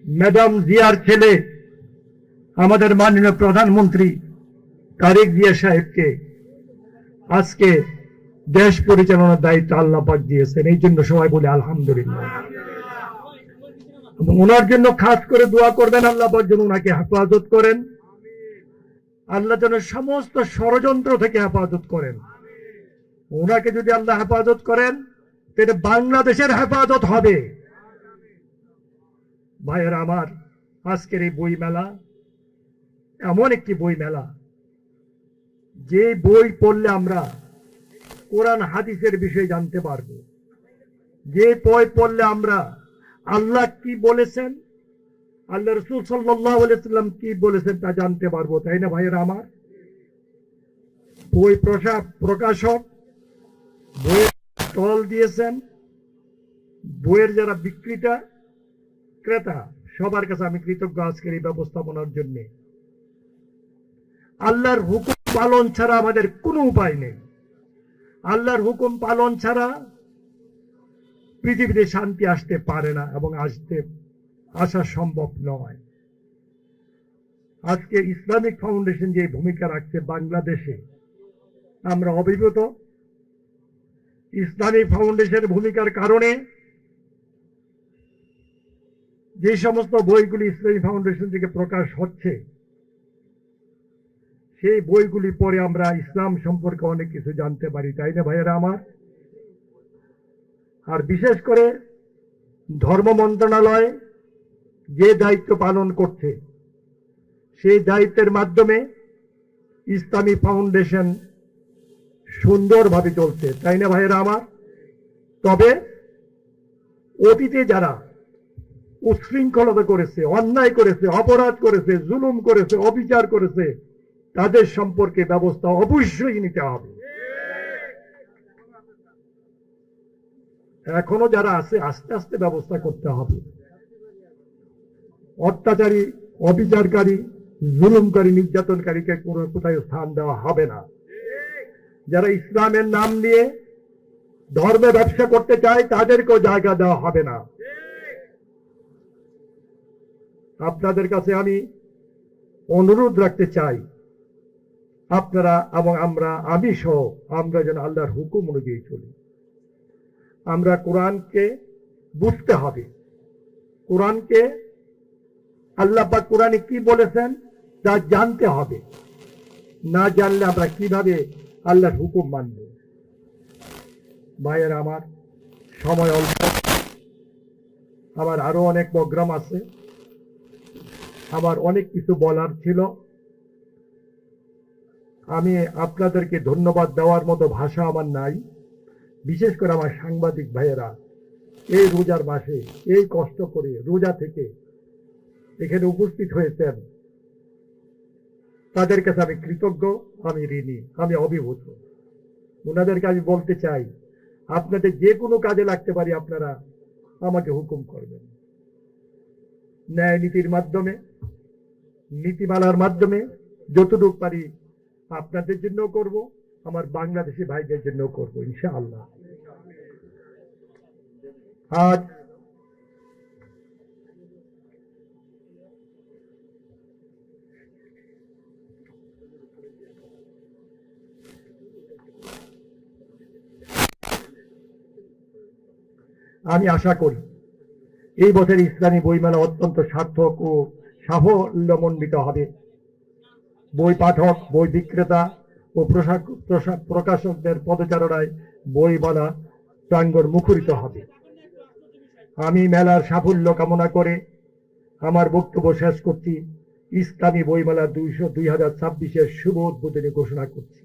Madam জিয়ার ছেলে আমাদের মাননীয় প্রধানমন্ত্রী তারেক জিয়া সাহেবকে আজকে দেশ পরিচালনার দায়িত্ব আল্লাহ পাক দিয়েছেন। এই জন্য সবাই বলে আলহামদুলিল্লাহ। এবং ওনার জন্য খাস করে দোয়া করবেন, আল্লাহ পাক যেন ওনাকে হেফাজত করেন, আল্লাহ যেন সমস্ত ষড়যন্ত্র থেকে হেফাজত করেন। ওনাকে যদি আল্লাহ হেফাজত করেন তাহলে বাংলাদেশের হেফাজত হবে। ভাইয়েরা আমার, আজকের এই বই মেলা এমন একটি বই মেলা, যে বই পড়লে আমরা কোরআন হাদিসের বিষয়ে জানতে পারবো, যে বই পড়লে আমরা আল্লাহ কি বলেছেন, আল্লাহ রাসূল সাল্লাল্লাহু আলাইহি ওয়াসাল্লাম কি বলেছেন তা জানতে পারবো, তাই না ভাইয়েরা আমার? বই প্রকাশক বইয়ের স্টল দিয়েছেন, বইয়ের যারা বিক্রেতা ক্রেতা সবার কাছে আমি কৃতজ্ঞ আজকের এই ব্যবস্থাপনার জন্য। আল্লাহর হুকুম পালন ছাড়া আমাদের কোনো উপায় নেই। আল্লাহর হুকুম পালন ছাড়া পৃথিবীতে শান্তি আসতে পারে না এবং আসা সম্ভব নয়। আজকে ইসলামিক ফাউন্ডেশন যে ভূমিকা রাখছে বাংলাদেশে, আমরা অভিভূত। ইসলামিক ফাউন্ডেশনের ভূমিকার কারণে যে সমস্ত বইগুলি ইসলামিক ফাউন্ডেশন থেকে প্রকাশ হচ্ছে, সেই বইগুলি পড়ে আমরা ইসলাম সম্পর্কে অনেক কিছু জানতে পারি, তাই না ভাইয়েরা আমার? আর বিশেষ করে ধর্ম মন্ত্রণালয় যে দায়িত্ব পালন করছে, সেই দায়িত্বের মাধ্যমে ইসলামী ফাউন্ডেশন সুন্দরভাবে চলছে, তাই না ভাইয়েরা আমার? তবে অতীতে যারা উচ্ছৃঙ্খলতা করেছে, অন্যায় করেছে, অপরাধ করেছে, জুলুম করেছে, অবিচার করেছে, তাদের সম্পর্কে ব্যবস্থা অবশ্যই নিতে হবে। এখনো যারা আছে আস্তে আস্তে ব্যবস্থা করতে হবে। অত্যাচারী, অবিচারকারী, জুলুমকারী, নির্যাতনকারীকে কোথায় স্থান দেওয়া হবে না। যারা ইসলামের নাম নিয়ে ধর্মে ব্যবসা করতে চায় তাদেরকেও জায়গা দেওয়া হবে না। আপনাদের কাছে আমি অনুরোধ রাখতে চাই, আপনারা এবং আমি সহ আমরা যেন আল্লাহর হুকুম অনুযায়ী চলি। আমরা কোরআনকে বুঝতে হবে, কোরআনকে আল্লাহ পাক কোরআনে কি বলেছেন তা জানতে হবে। না জানলে আমরা কিভাবে আল্লাহর হুকুম মানব? ভাইয়েরা আমার, সময় অল্প, আমার আরো অনেক প্রোগ্রাম আছে, আমার অনেক কিছু বলার ছিল। আমি আপনাদেরকে ধন্যবাদ দেওয়ার মতো ভাষা আমার নাই। বিশেষ করে আমার সাংবাদিক ভাইয়েরা এই রোজার মাসে এই কষ্ট করে রোজা থেকে এখানে উপস্থিত হয়েছেন, তাদের কাছে আমি কৃতজ্ঞ, আমি ঋণী, আমি অভিভূত। ওনাদেরকে আমি বলতে চাই, আপনাদের যে কোনো কাজে লাগতে পারি, আপনারা আমাকে হুকুম করবেন। ন্যায় নীতির মাধ্যমে, নীতিমালার মাধ্যমে যতটুকু পারি আপনাদের জন্য করব, আমার বাংলাদেশি ভাইদের জন্য করব ইনশাআল্লাহ। আজ আমি আশা করি এই বছর ইসলামী বইমেলা অত্যন্ত সার্থক ও সাফল্যমণ্ডিত হবে। বই পাঠক, বই বিক্রেতা ও প্রকাশকদের পদচারণায় বইমেলা প্রাঙ্গণ মুখরিত হবে। আমি মেলার সাফল্য কামনা করে আমার বক্তব্য শেষ করছি। ইসলামী বইমেলা 2026 শুভ উদ্বোধনী ঘোষণা করছি।